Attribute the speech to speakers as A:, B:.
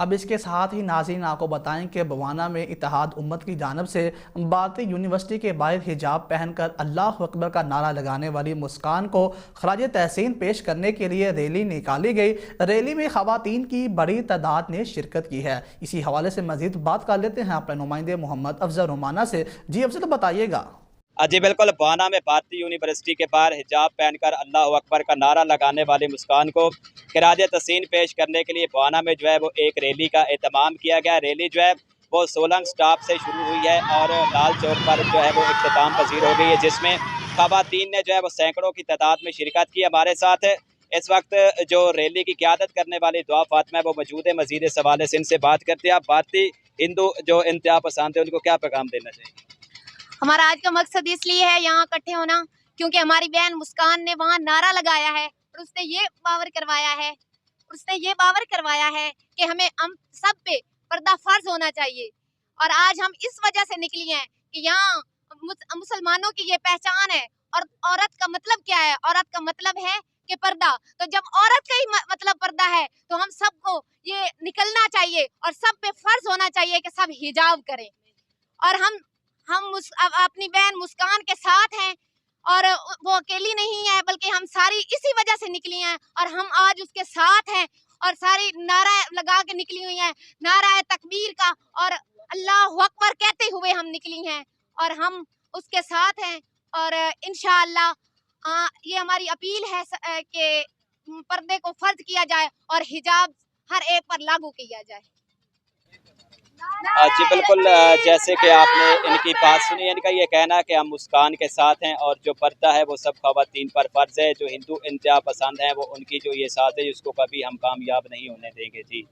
A: अब इसके साथ ही नाज़रीन आपको बताएं कि बवाना में इत्तेहाद उम्मत की जानिब से भारतीय यूनिवर्सिटी के बाहर हिजाब पहनकर अल्लाह अकबर का नारा लगाने वाली मुस्कान को खराज तहसीन पेश करने के लिए रैली निकाली गई। रैली में खवातीन की बड़ी तादाद ने शिरकत की है। इसी हवाले से मजीद बात कर लेते हैं अपने नुमाइंदे मोहम्मद अफजल रोमाना से। जी अफजल, बताइएगा।
B: जी बिल्कुल, बवाना में भारतीय यूनिवर्सिटी के बाहर हिजाब पहनकर अल्लाह अकबर का नारा लगाने वाली मुस्कान को खिराज तहसीन पेश करने के लिए बवाना में जो है वो एक रैली का एहतमाम किया गया। रैली जो है वो सोलंग स्टॉप से शुरू हुई है और लाल चौक पर जो है वो इख्तिताम पजीर हो गई है, जिसमें खवातीन ने जो है वो सैकड़ों की तादाद में शिरकत की। हमारे साथ इस वक्त जो रैली की क़यादत करने वाली दुआ फातिमा है वो मौजूद है। मजीद इस हवाले से इनसे बात करते हैं। आप भारतीय हिंदू जो इंतहा पसंद है उनको क्या पैगाम देना चाहिए?
C: हमारा आज का मकसद इसलिए है यहाँ इकट्ठे होना क्योंकि हमारी बहन मुस्कान ने वहाँ नारा लगाया है और उसने ये बावर करवाया है कि हमें हम सब पे पर्दा फर्ज होना चाहिए। और आज हम इस वजह से निकली हैं कि यहाँ मुसलमानों की ये पहचान है। और औरत का मतलब क्या है? औरत का मतलब है कि पर्दा। तो जब औरत का ही मतलब पर्दा है तो हम सबको ये निकलना चाहिए और सब पे फर्ज होना चाहिए कि सब हिजाब करें। और हम अपनी बहन मुस्कान के साथ हैं और वो अकेली नहीं है, बल्कि हम सारी इसी वजह से निकली हैं और हम आज उसके साथ हैं और सारी नारा लगा के निकली हुई हैं, नारा तकबीर का, और अल्लाह अकबर कहते हुए हम निकली हैं और हम उसके साथ हैं। और इंशाअल्लाह ये हमारी अपील है कि पर्दे को फर्ज किया जाए और हिजाब हर एक पर लागू किया जाए।
B: जी बिल्कुल, जैसे कि आपने इनकी बात सुनी, इनका ये कहना है कि हम मुस्कान के साथ हैं और जो पर्दा है वो सब खवातीन पर फर्ज है। जो हिंदू इंतहा पसंद हैं वो उनकी जो ये साथ है उसको कभी हम कामयाब नहीं होने देंगे। जी।